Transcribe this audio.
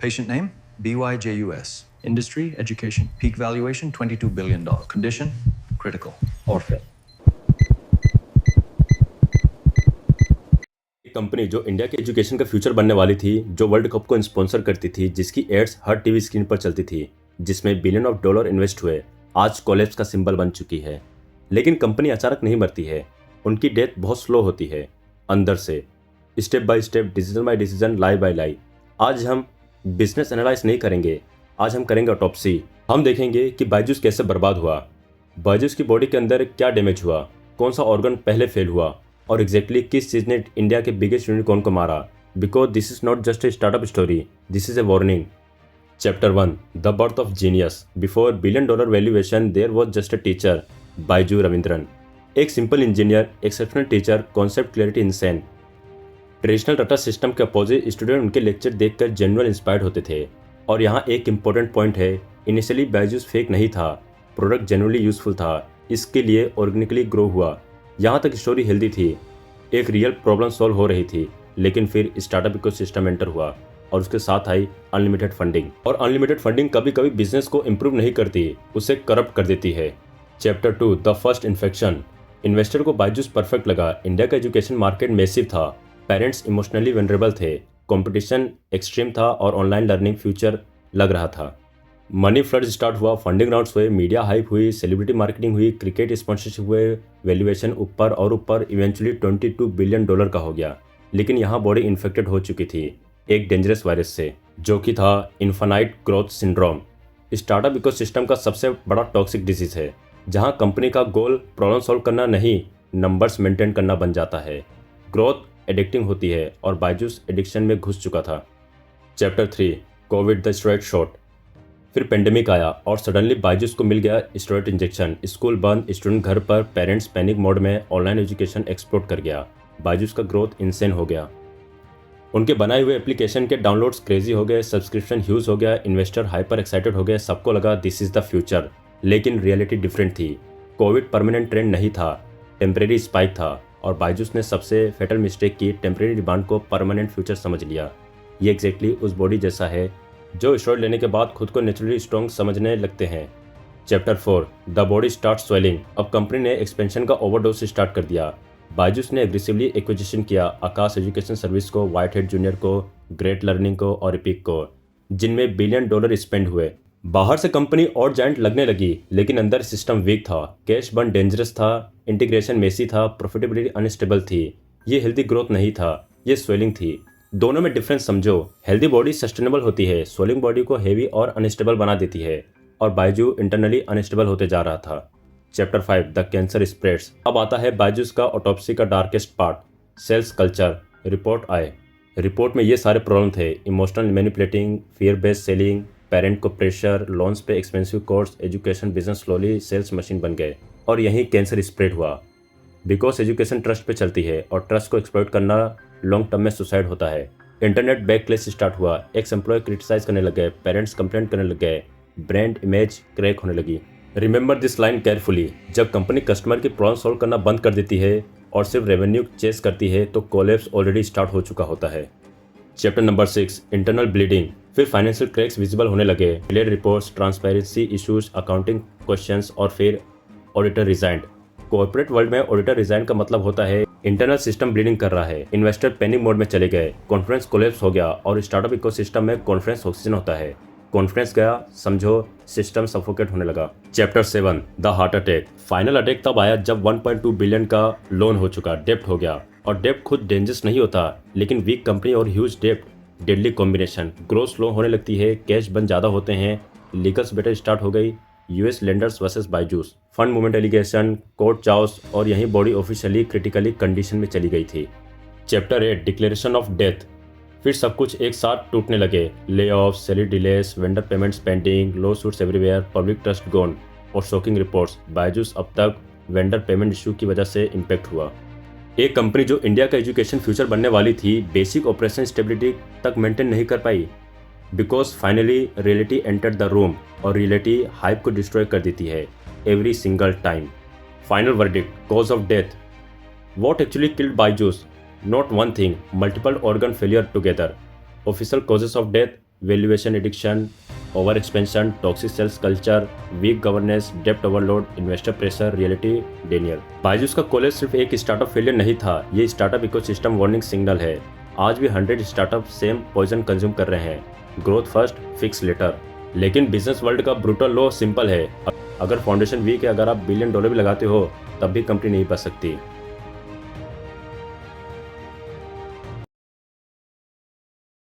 Patient name, BYJUS. Industry, education. Peak valuation, $22 billion. Condition, critical. Orphan. एक company जो India के education का future बनने वाली थी, जो वर्ल्ड कप को स्पॉन्सर करती थी, जिसकी एड्स हर टीवी स्क्रीन पर चलती थी, जिसमें बिलियन ऑफ डॉलर इन्वेस्ट हुए, आज कोलैप्स का सिंबल बन चुकी है। लेकिन कंपनी अचानक नहीं मरती है, उनकी डेथ बहुत स्लो होती है, अंदर से, step by step, decision by decision, lie by lie. आज हम बिजनेस एनालाइज नहीं करेंगे, आज हम करेंगे ऑटोप्सी। हम देखेंगे कि बायजूस कैसे बर्बाद हुआ, बायजूस की बॉडी के अंदर क्या डैमेज हुआ, कौन सा ऑर्गन पहले फेल हुआ और एग्जैक्टली किस चीज़ ने इंडिया के बिगेस्ट यूनिकॉर्न को मारा। Because this is not just a startup story, this is a warning. Chapter 1, the birth of genius. Before $1 billion valuation there was just a teacher, Byju Raveendran. एक simple engineer, exceptional teacher, concept clarity insane. Traditional रटा system के अपोजिट student उनके lecture देखकर genuine inspired होते थे। और यहाँ एक इंपॉर्टेंट पॉइंट है, इनिशियली बायजूस फेक नहीं था, प्रोडक्ट जेन्युइनली यूजफुल था, इसके लिए ऑर्गेनिकली ग्रो हुआ। यहाँ तक स्टोरी हेल्दी थी, एक रियल प्रॉब्लम सॉल्व हो रही थी, लेकिन फिर स्टार्टअप इकोसिस्टम एंटर हुआ और उसके साथ आई अनलिमिटेड फंडिंग। और अनलिमिटेड फंडिंग कभी कभी बिजनेस को इंप्रूव नहीं करती, उसे करप्ट कर देती है। Chapter 2, the first infection. Investor को बायजूस परफेक्ट लगा, इंडिया का एजुकेशन मार्केट मैसिव था, पेरेंट्स इमोशनली वेनरेबल थे, कंपटीशन एक्सट्रीम था और ऑनलाइन लर्निंग फ्यूचर लग रहा था। मनी फ्लड स्टार्ट हुआ, फंडिंग राउंड्स हुए, मीडिया हाइप हुई, सेलिब्रिटी मार्केटिंग हुई, क्रिकेट स्पॉन्सरशिप हुए, वैल्यूएशन ऊपर और ऊपर, इवेंचुअली $22 बिलियन का हो गया। लेकिन यहाँ बॉडी इन्फेक्टेड हो चुकी थी एक डेंजरस वायरस से, जो कि था infinite growth syndrome. Startup ecosystem का सबसे बड़ा टॉक्सिक डिजीज है, जहाँ कंपनी का गोल प्रॉब्लम सॉल्व करना नहीं, नंबर्स मेंटेन करना बन जाता है। ग्रोथ एडिक्टिंग होती है और बायजूस एडिक्शन में घुस चुका था। Chapter 3, Covid the steroid shot. फिर पेंडेमिक आया और सडनली बायजूस को मिल गया स्टेरॉइड इंजेक्शन। स्कूल बंद, स्टूडेंट घर पर, पेरेंट्स पैनिक मोड में, ऑनलाइन एजुकेशन एक्सप्लोड कर गया। बायजूस का ग्रोथ इंसेन हो गया, उनके बनाए हुए एप्लीकेशन के डाउनलोड्स क्रेजी हो गए, सब्सक्रिप्शन ह्यूज हो गया, इन्वेस्टर हाइपर एक्साइटेड हो गए, सबको लगा दिस इज द फ्यूचर। लेकिन रियलिटी डिफरेंट थी। कोविड परमानेंट ट्रेंड नहीं था, टेम्परेरी स्पाइक था और बायजूस ने सबसे फेटल मिस्टेक की, टेम्परेरी डिमांड को परमानेंट फ्यूचर समझ लिया। ये एग्जैक्टली उस बॉडी जैसा है जो स्टेरॉइड लेने के बाद खुद को नेचुरली स्ट्रॉन्ग समझने लगते हैं। Chapter 4, the body start swelling. अब कंपनी ने एक्सपेंशन का ओवरडोज स्टार्ट कर दिया। बायजूस ने एग्रेसिवली एक्विजिशन किया, आकाश एजुकेशन सर्विस को, व्हाइट हेड जूनियर को, ग्रेट लर्निंग को और एपिक को, जिनमें $1 बिलियन स्पेंड हुए। बाहर से कंपनी और जायंट लगने लगी, लेकिन अंदर सिस्टम वीक था, कैश बर्न डेंजरस था, इंटीग्रेशन मेसी था, प्रॉफिटेबिलिटी अनस्टेबल थी। ये हेल्दी ग्रोथ नहीं था, ये स्वेलिंग थी। दोनों में डिफरेंस समझो, हेल्दी बॉडी सस्टेनेबल होती है, स्वेलिंग बॉडी को हेवी और अनस्टेबल बना देती है, और बायजू इंटरनली अनस्टेबल होते जा रहा था। Chapter 5, the cancer spreads. अब आता है बायजूस का ऑटोप्सी का darkest part, sales culture. Report आए, रिपोर्ट में ये सारे प्रॉब्लम थे, emotional manipulating, fear based selling, parent को प्रेशर, लोन्स पे expensive course, education business slowly sales machine बन गए और यहीं कैंसर स्प्रेड हुआ। बिकॉज एजुकेशन ट्रस्ट पे चलती है और ट्रस्ट को एक्सप्लॉइट करना लॉन्ग टर्म में सुसाइड होता है। इंटरनेट बैकलेस स्टार्ट हुआ, एक्स एम्प्लॉय क्रिटिसाइज करने लग गए, पेरेंट्स कंप्लेंट करने लग गए, ब्रांड इमेज क्रैक होने लगी। रिमेंबर दिस लाइन केयरफुली, जब कंपनी कस्टमर की प्रॉब्लम सॉल्व करना बंद कर देती है और सिर्फ रेवेन्यू चेस करती है तो कोलैप्स ऑलरेडी स्टार्ट हो चुका होता है। Chapter number 6, internal bleeding. फिर फाइनेंशियल क्रैक्स विजिबल होने लगे, delayed reports, transparency issues, accounting questions और फिर ऑडिटर रिजाइंड। कॉर्पोरेट वर्ल्ड में ऑडिटर रिजाइन का मतलब होता है इंटरनल सिस्टम ब्लीडिंग कर रहा है, इन्वेस्टर पैनिक मोड में चले गए, कॉन्फ्रेंस कोलैप्स हो गया और स्टार्टअप इकोसिस्टम में कॉन्फ्रेंस ऑक्सीजन होता है। कॉन्फ्रेंस गया, समझो सिस्टम सफोकेट होने लगा। Chapter 7, the heart attack. Final attack तब आया जब 1.2 बिलियन का लोन हो चुका, डेप्ट हो गया। और डेप्ट खुद डेंजरस नहीं होता, लेकिन वीक कंपनी और ह्यूज डेप्ट डेडली कॉम्बिनेशन। ग्रोथ स्लो होने लगती है, कैश बन ज़्यादा होते हैं, लीगल्स बेटर स्टार्ट हो गई, US lenders versus Byju's, fund movement allegation, court chaos और यही बॉडी ऑफिशियली क्रिटिकली कंडीशन में चली गई थी। Chapter 8, declaration of death. फिर सब कुछ एक साथ टूटने लगे, lay off, salary delays, vendor payments pending, law suits everywhere, public trust gone और शॉकिंग रिपोर्ट्स, बायजूस अब तक वेंडर पेमेंट इशू की वजह से इम्पैक्ट हुआ। एक कंपनी जो इंडिया का एजुकेशन फ्यूचर बनने वाली थी, बेसिक ऑपरेशन स्टेबिलिटी तक मेंटेन नहीं कर पाई। Because finally reality entered the room और रियलिटी हाइप को डिस्ट्रॉय कर देती है every single time. Final verdict, cause of death. What actually killed Byju's? Not one thing, multiple organ failure together. Official causes of death: valuation addiction, over expansion, toxic sales culture, weak governance, डेप्ट overload, investor pressure, reality denial. Byju's का collapse सिर्फ एक startup failure नहीं था, ये startup ecosystem warning signal है। आज भी 100 स्टार्टअप सेम पॉइजन कंज्यूम कर रहे हैं, ग्रोथ फर्स्ट फिक्स लेटर। लेकिन बिजनेस वर्ल्ड का ब्रूटल लॉ सिंपल है, अगर फाउंडेशन वीक है, अगर आप $1 बिलियन भी लगाते हो तब भी कंपनी नहीं बच सकती।